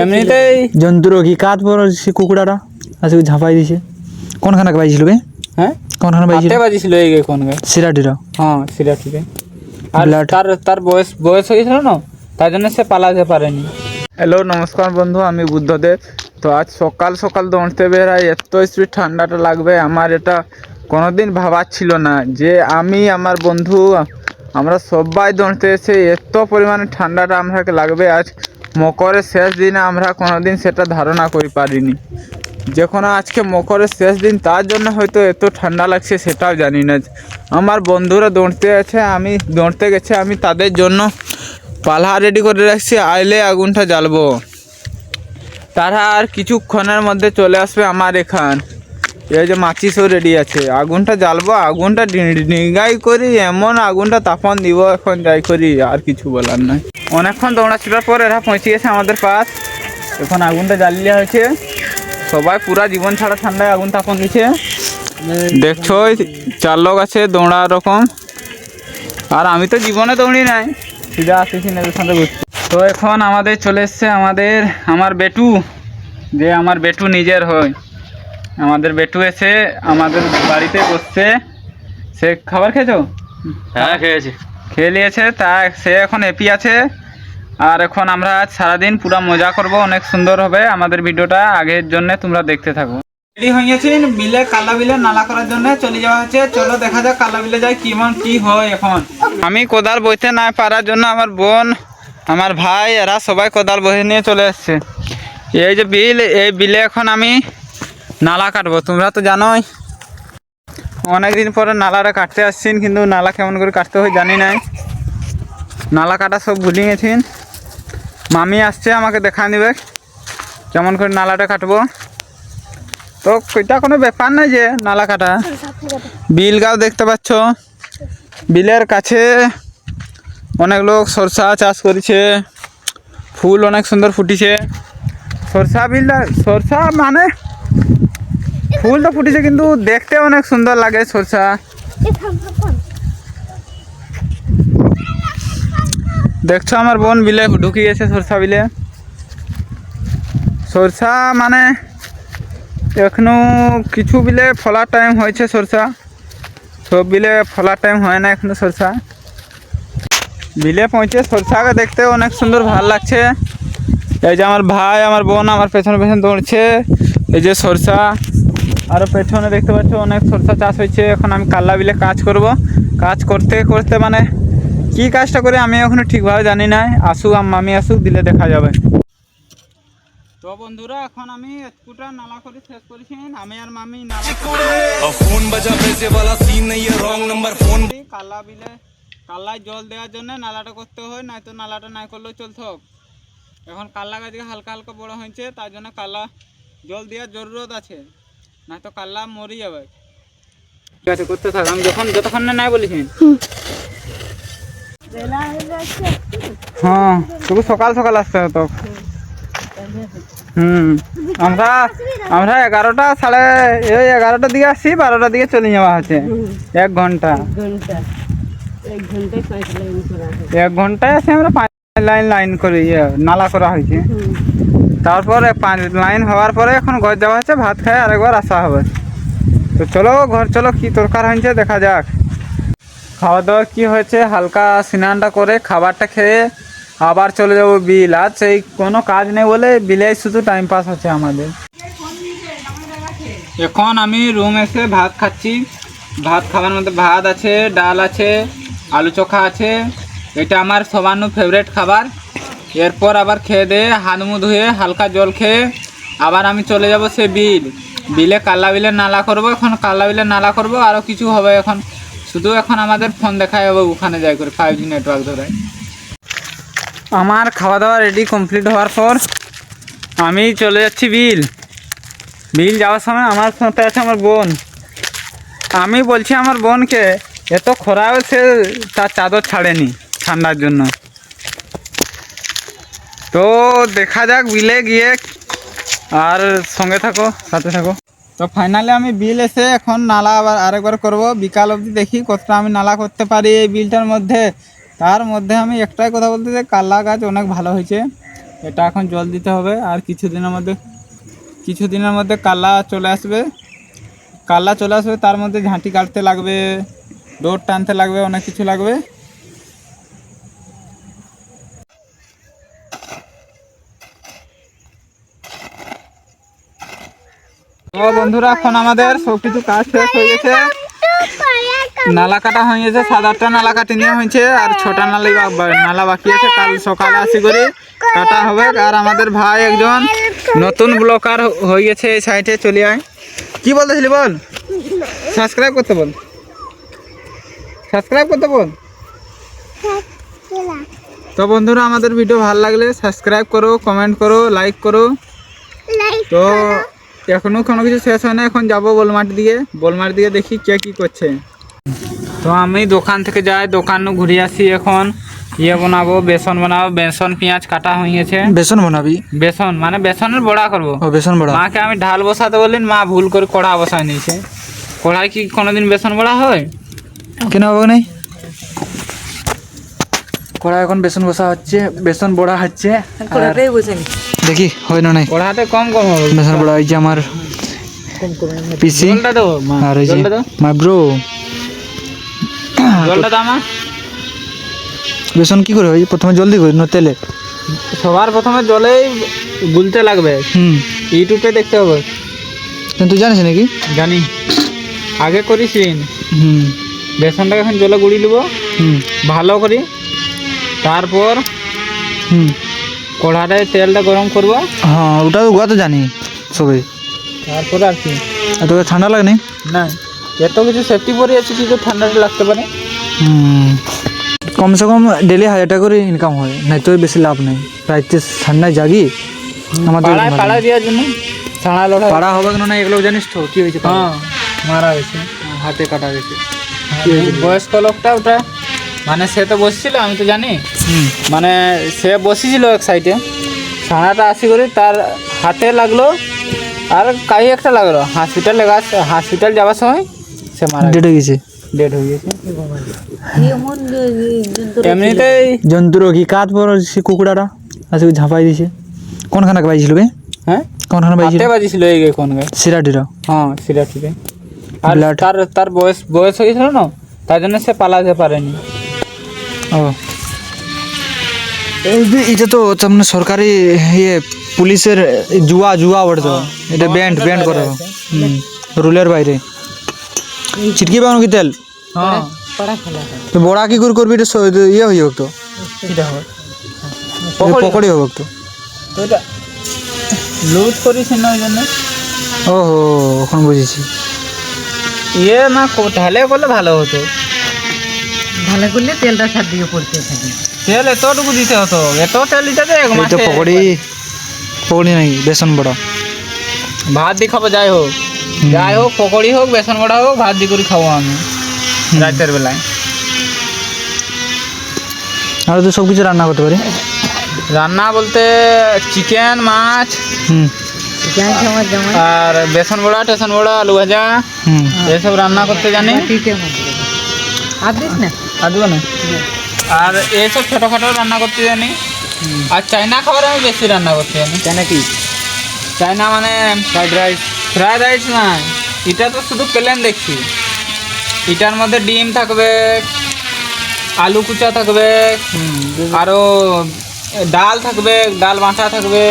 এমনিতেই জন্তুর কি কাজ পর সে কুকুড়াটা আসে ঝাঁপাই দিছে কোনখানে বাইছিল বে হ্যাঁ কোনখানে বাইছিল হাতে বাজিছিল এই কোন গায়ে সিরাটিরা হ্যাঁ সিরাটিতে আর Blood. তার তার বয়স হয়ে গেছিল না তার জন্য সে পালাতে পারেনি। হ্যালো নমস্কার বন্ধু, আমি বুদ্ধদেব। তো আজ সকাল সকাল দৌড়তে বেরাই, এত স্পিড ঠান্ডাটা লাগবে আমার এটা কোনোদিন ভাবার ছিল না যে আমি আমার বন্ধু আমরা সবাই দৌড়তে এসে এত পরিমাণে ঠান্ডাটা আমাকে লাগবে। আজ মকরের শেষ দিনে আমরা কোনোদিন সেটা ধারণা করে পারিনি। যখন আজকে মকরের শেষ দিন তার জন্য হয়তো এত ঠান্ডা লাগছে সেটাও জানি না। আমার বন্ধুরা দৌড়তে আছে, আমি দৌড়তে গেছে, আমি তাদের জন্য পালা রেডি করে রাখছি, আইলে আগুনটা জ্বালবো। তারা আর কিছুক্ষণের মধ্যে চলে আসবে আমার এখান। এই যে মাচিসও রেডি আছে, আগুনটা জ্বালবো, আগুনটা নিগাই করি, এমন আগুনটা তাপন দিব এখন যাই করি, আর কিছু বলার নাই। অনেকক্ষণ দৌড়াছিলার পর এরা পৌঁছে গেছে আমাদের পাশ। এখন আগুনটা জ্বালিয়ে হয়েছে, সবাই পুরা জীবন ছাড়া ঠান্ডায় আগুন তাপন দিচ্ছে। দেখছো 4 লোক আছে দৌড়া রকম, আর আমি তো জীবনে দৌড়ি নাই, সিধা আসতেছি এদের সাথে ঘুরতে। তো এখন আমাদের চলে এসছে আমার বেটু, যে আমার বেটু নিজের হয়, আমাদের বেটু এসে আমাদের বাড়িতে বসছে। সে খাবার খেয়েছো? হ্যাঁ খেয়েছি, খেয়ে নিয়েছে, তা সে এখন হ্যাপি আছে। আর এখন আমরা আজ সারাদিন পুরো মজা করব, অনেক সুন্দর হবে আমাদের ভিডিওটা, আগের জন্য তোমরা দেখতে থাকো। রেডি হয়েছেন বিলে, কালা বিলে নালা করার জন্য চলে যাওয়া হচ্ছে। চলো দেখা যাক কালা বিলে যাই কেমন কি হয়। এখন আমি কোদাল বইতে না পারার জন্য আমার বোন আমার ভাই এরা সবাই কোদাল বহে নিয়ে চলে এসছে। এই যে বিল, এই বিলে এখন আমি নালা কাটবো। তোমরা তো জানোই অনেকদিন পরে নালাটা কাটতে আসছেন, কিন্তু নালা কেমন করে কাটতে হয় জানি নাই, নালা কাটা সব ভুলে গেছেন। মামি আসছে আমাকে দেখা নেবে কেমন করে নালাটা কাটবো। তো এটা কোনো ব্যাপার নয় যে নালা কাটা। বিল গাও দেখতে পাচ্ছ, বিলের কাছে অনেক লোক সরষা চাষ করেছে, ফুল অনেক সুন্দর ফুটিছে। সরষা মানে ফুল তো ফুটিছে, কিন্তু দেখতে অনেক সুন্দর লাগে সরষা। দেখছো আমার বোন বিলে ঢুকিয়েছে সরষা বিলে। সরষা মানে এখনো কিছু বিলে ফলার টাইম হয়েছে সরষা, সব বিলে ফলার টাইম হয় না এখনো। সরষা বিলে পৌঁছে সরষাকে দেখতে অনেক সুন্দর ভালো লাগছে। এই যে আমার ভাই আমার বোন আমার পেছনে পেছনে দৌড়ছে। এই যে সরষা, আরও পেছনে দেখতে পাচ্ছ অনেক সরষা চাষ হয়েছে। এখন আমি কাল্লা বিলে কাজ করব, কাজ করতে করতে মানে কি কাজটা করে আমি এখনো ঠিকভাবে জানি না। আসুক মামি আসুক, দিলে দেখা যাবে। তো বন্ধুরা এখন আমি স্কুটার নালা করে শেষ করেছি, আমি আর মামি নালা কাল্লা বিলে কাল্লায় জল দেওয়ার জন্য নালাটা করতে হয়, নয়তো নালাটা নাই করলেও চলতো। এখন কাল্লা গাছকে হালকা হালকা বড় হয়েছে, তার জন্য কাল্লা জল দেওয়ার জরুরত আছে, নয়তো কাল্লা মরে যাবে। ঠিক আছে করতে থাক, আমি যতক্ষণ না নাই বলেছি। হ্যাঁ তবু সকাল সকাল আসতে হতো। আমরা 11টার দিকে আসছি, 12টার দিকে চলে যাওয়া হচ্ছে। 1 ঘন্টা 1 ঘন্টায় আসে আমরা 5 লাইন করে নালা করা হয়েছে। তারপরে 5 লাইন হওয়ার পরে এখন ঘর যাওয়া হচ্ছে, ভাত খায় আরেকবার আসা হবে। তো চলো ঘর চলো, কি দরকার হয়েছে দেখা যাক। খাওয়া দাওয়া কি হয়েছে, হালকা স্নানটা করে খাবারটা খেয়ে আবার চলে যাবো বিল। আর সেই কোনো কাজ নেই বলে বিলে শুধু টাইম পাস হচ্ছে আমাদের। এখন আমি রুম এসে ভাত খাচ্ছি। ভাত খাবার মধ্যে ভাত আছে, ডাল আছে, আলু চোখা আছে। এটা আমার সবার ফেভারিট খাবার। এরপর আবার খেয়ে দিয়ে হাত মুখ ধুয়ে হালকা জল খেয়ে আবার আমি চলে যাব সে বিলে কাল্লা বিলে নালা করব। এখন কাল্লা বিলে নালা করব, আরও কিছু হবে। এখন শুধু এখন আমাদের ফোন দেখা যাবে ওখানে যাই করে 5G নেটওয়ার্ক ধরে। আমার খাওয়া দাওয়া রেডি কমপ্লিট হওয়ার পর আমি চলে যাচ্ছি বিল যাওয়ার সময় আমার সাথে আছে আমার বোন। আমি বলছি আমার বোনকে এত খরাও সে তার চাদর ছাড়েনি ঠান্ডার জন্য। তো দেখা যাক বিলে গিয়ে, আর সঙ্গে থাকো সাথে থাকো। তো ফাইনালি আমি বিল এসে এখন নালা আবার আরেকবার করব। বিকাল অবধি দেখি কতটা আমি নালা করতে পারি এই বিলটার মধ্যে, তার মধ্যে আমি একটাই কথা বলতে চাই, কাল্লা গাছ অনেক ভালো হয়েছে। এটা এখন জল দিতে হবে, আর কিছুদিনের মধ্যে কাল্লা চলে আসবে। তার মধ্যে ঝাঁটি কাটতে লাগবে, ডোর টানতে লাগবে, অনেক কিছু লাগবে। তো বন্ধুরা, এখন আমাদের সব কিছু কাজ শেষ হয়ে গেছে। নালা কাটা হয়ে গেছে, 7-8টা নালা কাটি নেওয়া হয়েছে, আর 6টা নালা বাকি আছে। কাল সকালে আসি করে কাটা হবে। আর আমাদের ভাই একজন নতুন ব্লকার হয়ে গেছে, এই সাইডে চলে আয়। কি বলতেছিলি বল? সাবস্ক্রাইব করতে বল। তো বন্ধুরা, আমাদের ভিডিও ভালো লাগলে সাবস্ক্রাইব করো, কমেন্ট করো, লাইক করো। তো এখনো কোনো কিছু শেষ হয় না, এখন যাবো বোলমাটি দিয়ে দেখি কে কি করছে। তো আমি দোকান থেকে যাই, দোকান ঘুরে আসি। এখন বানাবো, বেসন পেঁয়াজ কাটা হয়ে গেছে। বেসন বানাবি? বেসন মানে বেসনের বড়া করবো। ও বেসন বড়া। মাকে আমি ঢাল বসাতে বললেন, মা ভুল করে কড়া বসায় নিয়েছে। কড়াই কি কোনোদিন বেসন বড়া হয়? কেন হবে নাই? কড়া এখন বেসন বসা হচ্ছে, বেসন বড়া হচ্ছে। দেখি হয় না নাই। কড়াতে কম হবে বেসন বড়া। এই যে আমার পিসি, জলটা দেবো মা, আর এই যে জলটা দাও, মাই ব্রো। জলটা দাও মা। বেসন কি করে হয়? প্রথমে জল দিই না তেলে? সবার প্রথমে জলেই গুলতে লাগবে। ইউটিউবে দেখতে হবে। তুই জানিস নাকি? জানি, আগে করিস। বেসনটাকে এখন জলে গুঁড়ি নেবো ভালো করে। তারপর কড়াটায় তেলটা গরম করবো। হ্যাঁ, ওটা তো জানি সবাই। তারপর আর কি? তোকে ঠান্ডা লাগে না? এত কিছু সেফটি পরে আছে, কি করে ঠান্ডাটা লাগতে পারে? কমসে কম ডেলি 1000 টাকা করে ইনকাম হয়, নাই তো বেশি লাভ নেই। রাইতে ঠান্ডায় জাগি আমাদের পাড়া দেওয়ার জন্য। পাড়া হবে কেন না এগুলো জানিস তো? কি হয়েছে? হ্যাঁ, মারা গেছে, হাতে কাটা গেছে। বয়স্ক লোকটা ওটা, মানে সে তো বসছিল, আমি তো জানি। মানে সে বসেছিল এক সাইডে, ছানাটা আসি করে তার হাতে লাগলো, আর কাই একটা লাগলো। হসপিটাল যাওয়ার সময় সে মারা গেছে। ডেড হয়ে গেছে। এমনিতেই জন্তু রোগী কাজ পর সে কুকুরাটা আসে ঝাঁপাই দিছে। কোনখানে পাইছিল বে? হ্যাঁ, কোনখানে বাজিছিল? এই কোন গায়ে? সিরাটিরা। হ্যাঁ, সিরাটিতে। আর তার বয়স হয়ে গেছিল না, তাই জন্য সে পালাতে পারেনি। ও, এটা তো মানে সরকারি পুলিশের জুয়া বলতো, এটা ব্যান্ড করা রুলের বাইরে। ছিটকি পাও নাকি তেল? হ্যাঁ, তো বড়া কি করে করবি? এটা ইয়ে হয়ে হোক তো, পকড়ি হোক তো। এটা লুজ করিস না, ওই জন্য। ওহো, এখন বুঝেছি। না ঢালে করলে ভালো হতো। ভালো করলে তেলটা সার দিকে পড়তে থাকে। তেল এতটুকু দিতে হতো, এত তেল দিতে তো এক এই তো মাসে। পকড়ি নাকি বেসন বড়া? ভাত দিয়ে খাবো, যাই হোক পকড়ি হোক, বেসন বড়া হোক, ভাত দিয়ে করে খাবো আমি রাতের বেলায়। আর তো সব কিছু রান্না করতে পারি। রান্না বলতে চিকেন, মাছ, আর বেসন বড়া, আলু ভাজা, এসব রান্না করতে জানি। আর এইসব ছোটোখাটো রান্না করতে জানি। আর চাইনা খাবার আমি বেশি রান্না করতে জানি। চাইনা মানে ফ্রাইড রাইস না, এটা তো শুধু প্লেন দেখছি। এটার মধ্যে ডিম থাকবে, আলু কুচা থাকবে, আরও ডাল থাকবে, ডাল বাঁচা থাকবে।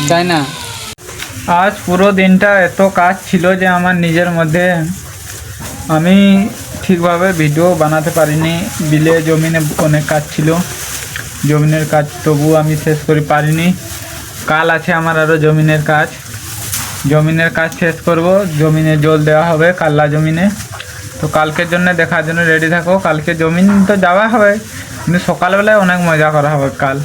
চাইনা। আজ পুরো দিনটা এত কাজ ছিল যে আমার নিজের মধ্যে আমি ঠিকভাবে ভিডিও বানাতে পারিনি। বিলে জমিনে অনেক কাজ ছিল, জমিনের কাজ তবু আমি শেষ করে পারিনি। কাল আছে আমার আরও জমিনের কাজ শেষ করব। জমিনে জল দেওয়া হবে, কাল্লা জমিনে। তো কালকের জন্য দেখার জন্য রেডি থাকো। কালকে জমিন তো যাওয়া হবে, কিন্তু সকালবেলায় অনেক মজা করা হবে কাল।